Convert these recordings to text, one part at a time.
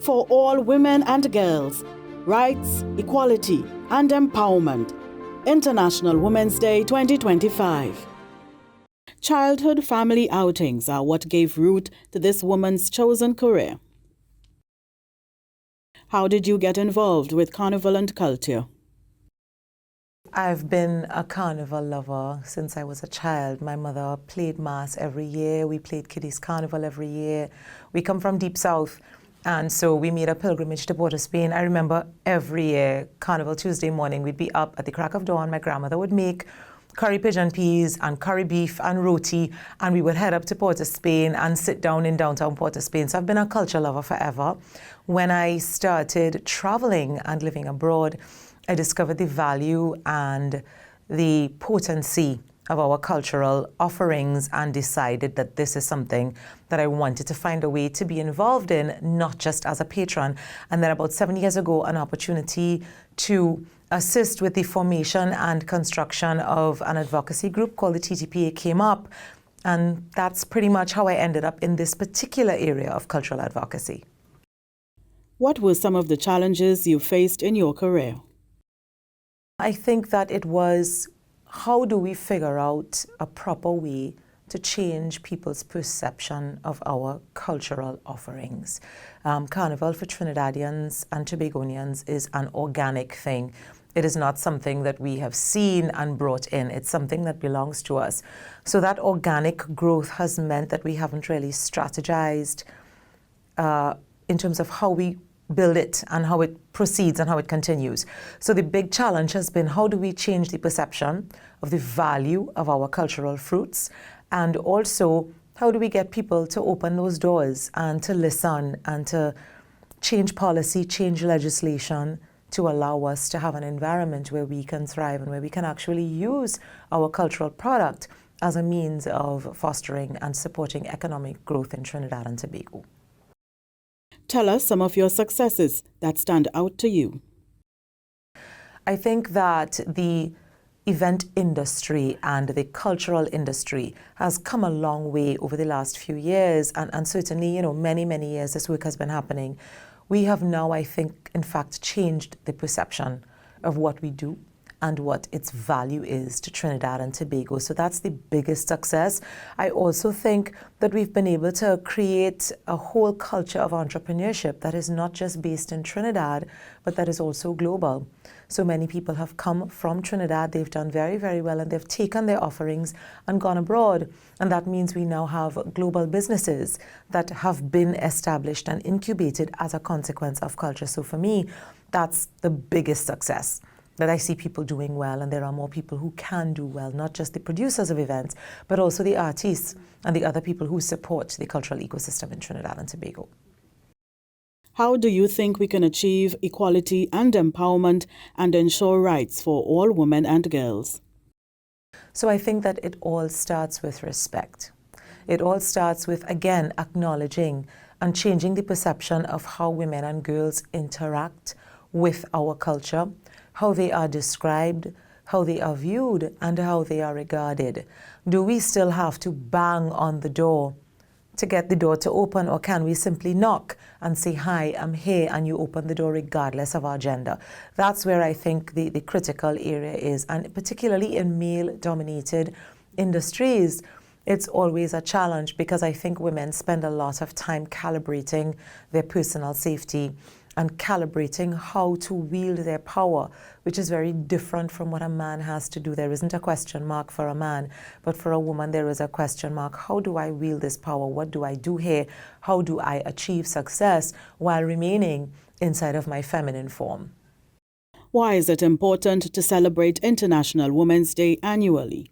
for all women and girls, rights, equality, and empowerment. International Women's Day 2025. Childhood family outings are what gave root to this woman's chosen career. How did you get involved with Carnival and Culture? I've been a carnival lover since I was a child. My mother played mass every year. We played Kiddies Carnival every year. We come from deep south, and so we made a pilgrimage to Port of Spain. I remember every year, Carnival Tuesday morning, we'd be up at the crack of dawn. My grandmother would make curry pigeon peas and curry beef and roti, and we would head up to Port of Spain and sit down in downtown Port of Spain. So I've been a culture lover forever. When I started traveling and living abroad, I discovered the value and the potency of our cultural offerings and decided that this is something that I wanted to find a way to be involved in, not just as a patron. And then about 7 years ago, an opportunity to assist with the formation and construction of an advocacy group called the TTPA came up. And that's pretty much how I ended up in this particular area of cultural advocacy. What were some of the challenges you faced in your career? I think that it was, how do we figure out a proper way to change people's perception of our cultural offerings? Carnival for Trinidadians and Tobagonians is an organic thing. It is not something that we have seen and brought in. It's something that belongs to us. So that organic growth has meant that we haven't really strategized in terms of how we build it and how it proceeds and how it continues. So the big challenge has been, how do we change the perception of the value of our cultural fruits? And also, how do we get people to open those doors and to listen and to change policy, change legislation to allow us to have an environment where we can thrive and where we can actually use our cultural product as a means of fostering and supporting economic growth in Trinidad and Tobago. Tell us some of your successes that stand out to you. I think that the event industry and the cultural industry has come a long way over the last few years, and certainly, many years this work has been happening. We have now, I think, in fact, changed the perception of what we do and what its value is to Trinidad and Tobago. So that's the biggest success. I also think that we've been able to create a whole culture of entrepreneurship that is not just based in Trinidad, but that is also global. So many people have come from Trinidad, they've done very, very well, and they've taken their offerings and gone abroad. And that means we now have global businesses that have been established and incubated as a consequence of culture. So for me, that's the biggest success, that I see people doing well, and there are more people who can do well, not just the producers of events, but also the artists and the other people who support the cultural ecosystem in Trinidad and Tobago. How do you think we can achieve equality and empowerment and ensure rights for all women and girls? So I think that it all starts with respect. It all starts with, again, acknowledging and changing the perception of how women and girls interact with our culture, how they are described, how they are viewed, and how they are regarded. Do we still have to bang on the door to get the door to open, or can we simply knock and say, hi, I'm here, and you open the door regardless of our gender? That's where I think the critical area is, and particularly in male-dominated industries, it's always a challenge, because I think women spend a lot of time calibrating their personal safety and calibrating how to wield their power, which is very different from what a man has to do. There isn't a question mark for a man, but for a woman there is a question mark. How do I wield this power? What do I do here? How do I achieve success while remaining inside of my feminine form? Why is it important to celebrate International Women's Day annually?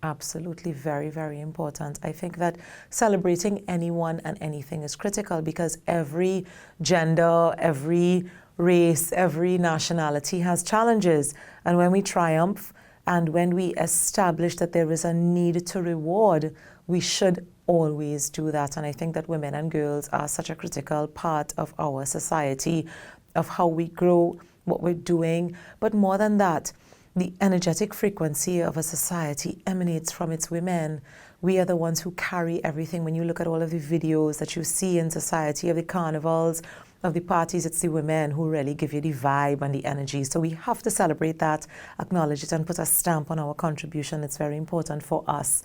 Absolutely, very, very important. I think that celebrating anyone and anything is critical, because every gender, every race, every nationality has challenges. And when we triumph and when we establish that there is a need to reward, we should always do that. And I think that women and girls are such a critical part of our society, of how we grow, what we're doing. But more than that, the energetic frequency of a society emanates from its women. We are the ones who carry everything. When you look at all of the videos that you see in society of the carnivals, of the parties, it's the women who really give you the vibe and the energy. So we have to celebrate that, acknowledge it, and put a stamp on our contribution. It's very important for us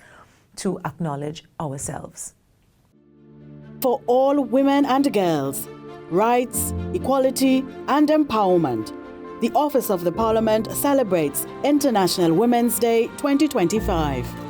to acknowledge ourselves. For all women and girls, rights, equality, and empowerment, the Office of the Parliament celebrates International Women's Day 2025.